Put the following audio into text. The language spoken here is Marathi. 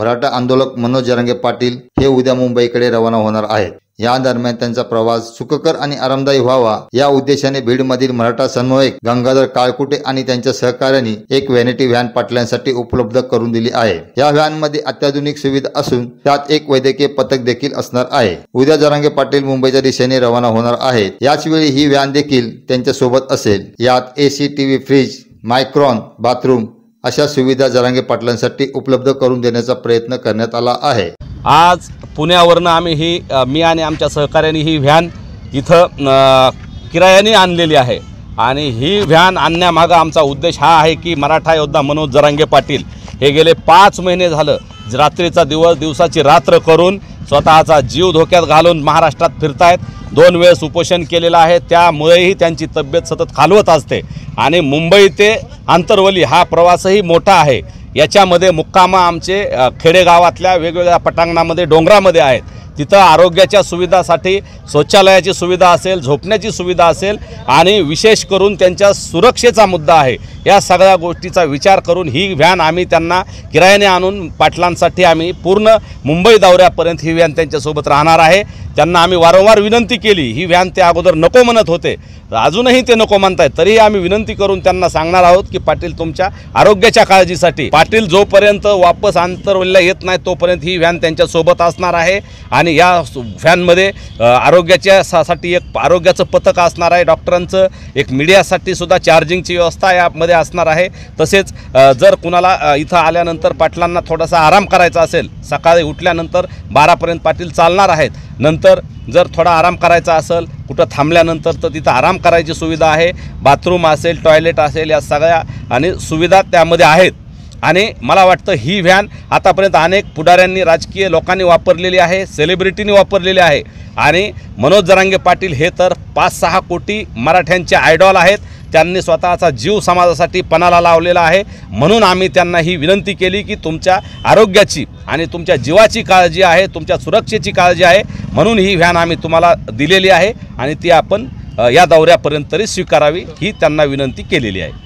मराठा आंदोलक मनोज जरांगे पाटील हे उद्या मुंबईकडे रवाना होणार आहेत। या दरम्यान त्यांचा प्रवास सुखकर आणि आरामदायी व्हावा या उद्देशाने बीडमधील मराठा समन्वयक गंगाधर काळकुटे आणि त्यांच्या सहकार्यांनी एक व्हॅनिटी व्हॅन पाटलांसाठी उपलब्ध करून दिली आहे। या व्हॅनमध्ये अत्याधुनिक सुविधा असून त्यात एक वैद्यकीय पथक देखील असणार आहे। उद्या जरांगे पाटील मुंबईच्या दिशेने रवाना होणार आहेत। याच वेळी ही व्हॅन देखील त्यांच्या सोबत असेल। यात एसी, टीव्ही, फ्रीज, मायक्रॉन, बाथरूम अशा सुविधा जरांगे पाटलांसाठी उपलब्ध करून देण्याचा प्रयत्न करण्यात आला आहे। आज पुण्यावरनं आम्ही मी आणि आमच्या सहकार्यांनी ही व्हॅन इथं किरायाने आणलेली आहे आणि ही व्हॅन आणण्यामागं आमचा उद्देश हा आहे की मराठा योद्धा मनोज जरांगे पाटील हे गेले 5 महिने झालं रात्रीचा दिवस दिवसाची रात्र करून स्वतःचा जीव धोक्यात घालून महाराष्ट्रात फिरतायत। 2 वेळेस उपोषण केलेलं आहे, त्यामुळेही त्यांची तब्येत सतत खालवत असते आणि मुंबई ते आंतरवली हा प्रवासही मोठा आहे। याच्यामध्ये मुक्काम आमचे खेडेगावातल्या वेगवेगळ्या पटांगणामध्ये डोंगरामध्ये आहेत। तिथं आरोग्याच्या सुविधासाठी शौचालयाची सुविधा असेल, झोपण्याची सुविधा असेल आणि विशेष करून त्यांच्या सुरक्षेचा मुद्दा आहे। या सगळ्या गोष्टीचा विचार करून ही व्हॅन आम्ही त्यांना किरायाने आणून पाटलांसाठी आम्ही पूर्ण मुंबई दौऱ्यापर्यंत ही व्हॅन त्यांच्यासोबत राहणार आहे। त्यांना आम्ही वारंवार विनंती केली, ही व्हॅन ते अगोदर नको म्हणत होते, अजूनही ते नको म्हणतायत, तरीही आम्ही विनंती करून त्यांना सांगणार आहोत की पाटील तुमच्या आरोग्याच्या काळजीसाठी पाटील जोपर्यंत वापस आंतरवलीला येत नाही तोपर्यंत ही व्हॅन त्यांच्यासोबत असणार आहे। आणि या व्हॅनमध्ये आरोग्याच्यासाठी एक आरोग्याचं पथक असणार आहे, डॉक्टरांचं एक मीडियासाठी सुद्धा चार्जिंगची व्यवस्था यामध्ये असणार आहे। तसेच जर कुणाला इथं आल्यानंतर पाटलांना थोडासा आराम करायचा असेल, सकाळी उठल्यानंतर 12पर्यंत पाटील चालणार आहेत, नंतर जर थोडा आराम करायचा असेल कुठं थांबल्यानंतर तर तिथं आराम करायची सुविधा आहे। बाथरूम असेल, टॉयलेट असेल, या सगळ्या आणि सुविधा त्यामध्ये आहेत। आणि मला वाटतं ही व्हॅन आतापर्यंत अनेक पुढाऱ्यांनी, राजकीय लोकांनी वापरलेली आहे, सेलिब्रिटींनी वापरलेली आहे आणि मनोज जरांगे पाटील हे तर 5-6 कोटी मराठ्यांचे आयडॉल आहेत। त्यांनी स्वतःचा जीव समाजासाठी पणाला लावलेला आहे। म्हणून आम्ही त्यांना ही विनंती केली की तुमच्या आरोग्याची आणि तुमच्या जीवाची काळजी आहे, तुमच्या सुरक्षेची काळजी आहे, म्हणून ही व्हॅन आम्ही तुम्हाला दिलेली आहे आणि ती आपण या दौऱ्यापर्यंत तरी स्वीकारावी ही त्यांना विनंती केलेली आहे।